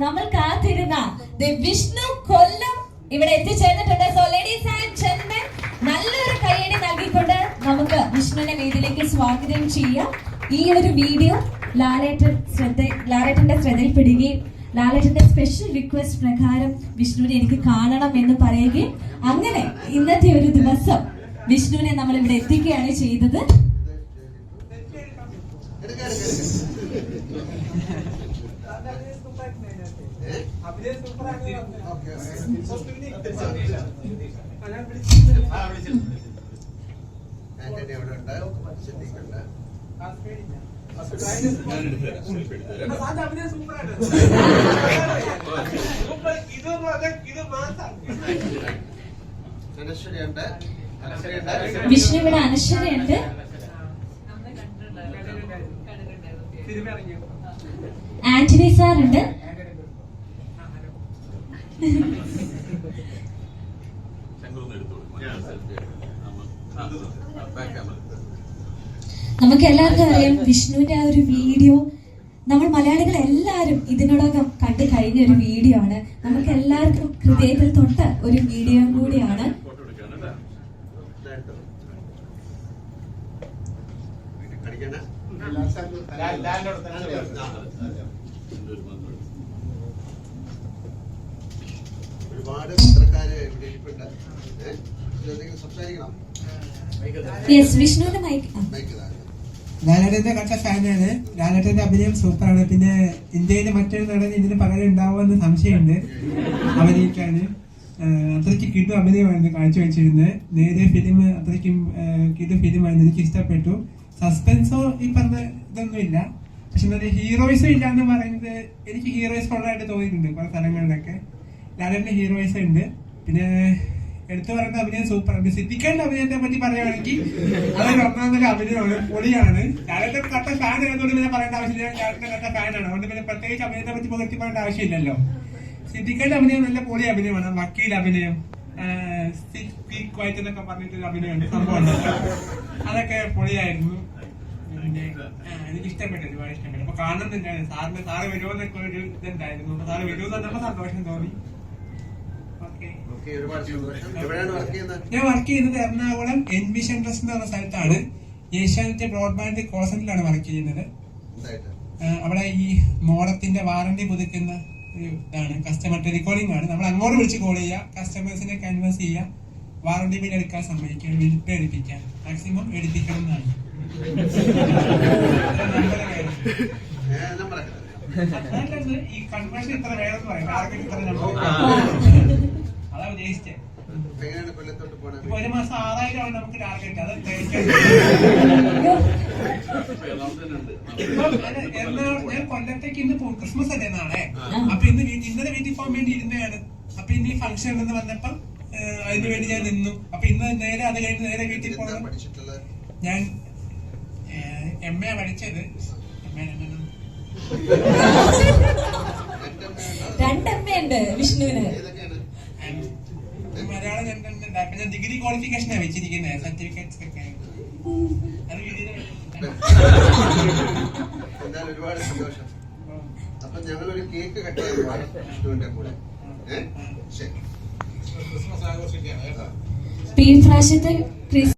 നമ്മൾ കാത്തിരുന്ന വിഷ്ണു കൊല്ലം ഇവിടെ എത്തിച്ചേർന്നിട്ടുണ്ട്. സോ ലേഡീസ് ആൻഡ് ജെന്റിൽമെൻ, നല്ലൊരു കയ്യടി നൽകിക്കൊണ്ട് നമുക്ക് വിഷ്ണുവിനെ വേദിയിലേക്ക് സ്വാഗതം ചെയ്യാം. ഈ ഒരു വീഡിയോ ലാലേട്ടന്റെ ശ്രദ്ധയിൽപ്പെടുകയും ലാലേട്ടന്റെ സ്പെഷ്യൽ റിക്വസ്റ്റ് പ്രകാരം വിഷ്ണുവിനെ എനിക്ക് കാണണം എന്ന് പറയുകയും അങ്ങനെ ഇന്നത്തെ ഒരു ദിവസം വിഷ്ണുവിനെ നമ്മൾ ഇവിടെ എത്തിക്കുകയാണ് ചെയ്തത്. വിഷ്ണു ഇവിടെ അനശ്വരയുണ്ട്. ആന്റണി സാറുണ്ട്. നമുക്ക് എല്ലാവർക്കും അറിയാം വിഷ്ണുവിന്റെ ആ ഒരു വീഡിയോ നമ്മൾ മലയാളികൾ എല്ലാവരും ഇതിനോടകം കണ്ടു കഴിഞ്ഞ ഒരു വീഡിയോ ആണ്. നമുക്ക് എല്ലാവർക്കും ഹൃദയത്തിൽ തൊട്ട ഒരു വീഡിയോ കൂടിയാണ്. ഒരുപാട് പത്രക്കാര് ഇവിടെ ഇരിപ്പുണ്ട്. സംസാരിക്കണം. വിഷ്ണുവിന്റെ മൈക്ക്. ലാലേട്ടന്റെ കട്ട ഫാനാണ്. ലാലേട്ടന്റെ അഭിനയം സൂപ്പറാണ്. പിന്നെ ഇന്ത്യയിലെ മറ്റൊരു നടൻ ഇതിന് പകരം ഉണ്ടാവുമെന്ന് സംശയമുണ്ട് അഭിനയിക്കാന്. അത്രയ്ക്ക് കിടു അഭിനയമായിരുന്നു കാഴ്ചവെച്ചിരുന്നത്. നേരെ ഫിലിം അത്രയ്ക്കും കിടു ഫിലിമായിരുന്നു. എനിക്ക് ഇഷ്ടപ്പെട്ടു. സസ്പെൻസോ ഈ പറഞ്ഞ ഇതൊന്നുമില്ല. പക്ഷെ നല്ല ഹീറോയിസും ഇല്ല എന്ന് പറയുന്നത് എനിക്ക് ഹീറോയിസ് ഉള്ളതായിട്ട് തോന്നിയിട്ടുണ്ട് കുറെ സ്ഥലങ്ങളിലൊക്കെ. ലാലേട്ടന്റെ ഹീറോയിസ് ഉണ്ട്. പിന്നെ എടുത്തു പറയുന്ന അഭിനയം സൂപ്പറാണ്. സിദ്ദിഖിന്റെ അഭിനയത്തെ പറ്റി പറയുകയാണെങ്കിൽ അതൊരു ഒന്നാം തരം അഭിനയമാണ്, പൊളിയാണ്. ലാലേട്ടൻ കട്ട ഫാൻ ആയതുകൊണ്ട് പിന്നെ പറയേണ്ട ആവശ്യമില്ല. ലാലേട്ടൻ കട്ട ഫാനാണ്. അതുകൊണ്ട് പിന്നെ പ്രത്യേകിച്ച് അഭിനയത്തെ പറ്റി പുകഴ്ത്തി പറയേണ്ട ആവശ്യമില്ലല്ലോ. സിദ്ദിഖിന്റെ അഭിനയം നല്ല പൊളി അഭിനയമാണ്. വക്കീൽ അഭിനയം, എന്നൊക്കെ പറഞ്ഞിട്ടൊരു അഭിനയമുണ്ട്, സംഭവം അതൊക്കെ പൊളിയായിരുന്നു. പിന്നെ എനിക്ക് ഇഷ്ടപ്പെട്ടു, ഒരുപാട് ഇഷ്ടപ്പെട്ടു. അപ്പൊ കാണുന്നുണ്ടായിരുന്നു സാറ് വരുമെന്നൊക്കെ ഒരു ഇതുണ്ടായിരുന്നു. സാറ് വരുമെന്ന് പറഞ്ഞപ്പോ സന്തോഷം തോന്നി. ഞാൻ വർക്ക് ചെയ്യുന്നത് എറണാകുളം എൻവിഷൻ ട്രസ്റ്റ് എന്ന് പറഞ്ഞ സ്ഥലത്താണ്. ഏഷ്യാനെറ്റ് ബ്രോഡ്ബാൻഡ് കോൾ സെന്ററിലാണ് വർക്ക് ചെയ്യുന്നത്. അവിടെ ഈ മോഡത്തിന്റെ വാറണ്ടി പുതുക്കുന്ന ഒരു ഇതാണ്, കസ്റ്റമർ ടെലികോളിംഗ് ആണ്. നമ്മൾ അങ്ങോട്ട് വിളിച്ച് കോൾ ചെയ്യുക, കസ്റ്റമേഴ്സിനെ കൺവേഴ്സ് ചെയ്യുക, വാറണ്ടി ബിൽ എടുക്കാൻ സമ്മതിക്കുക, ബിൽ എടുപ്പിക്കാൻ മാക്സിമം എടുപ്പിക്കണം എന്നാണ്. ഈ കൺവേർഷൻ ഇത്ര വേണമെന്ന് പറയും, ടാർഗറ്റ് ഇത്ര നമ്പർ അതാ ഉദ്ദേശിച്ചത്. ഒരു മാസം 6000 ആണ് നമുക്ക് ടാർഗറ്റ്. അത് ഞാൻ കൊല്ലത്തേക്ക് ഇന്ന് പോകും. ക്രിസ്മസ് അല്ലേ നാളെ. അപ്പൊ ഇന്നലെ വീട്ടിൽ പോകാൻ വേണ്ടി ഇരുന്നതാണ്. അപ്പൊ ഇന്ന് ഈ ഫംഗ്ഷൻ ഉണ്ടെന്ന് വന്നപ്പം അതിന് വേണ്ടി ഞാൻ നിന്നു. അപ്പൊ ഇന്ന് നേരെ അത് കഴിഞ്ഞ് നേരെ വീട്ടിൽ പോകണം. ഞാൻ MA പഠിച്ചത്. ഉണ്ട് വിഷ്ണുവിന്. മലയാളം കണ്ടുണ്ട്. അപ്പൊ ഞാൻ ഡിഗ്രി ക്വാളിഫിക്കേഷനാണ് വെച്ചിരിക്കുന്നത്, സർട്ടിഫിക്കറ്റ്സ് ഒക്കെ. എന്തായാലും ഒരുപാട് സന്തോഷം. അപ്പൊ ഞങ്ങളൊരു കേക്ക് കട്ട് ചെയ്യാൻ വിഷ്ണുവിന്റെ കൂടെ. ശരി, ക്രിസ്മസ് ആഘോഷിക്കുകയാണ്. ഈ പ്രാവശ്യത്തെ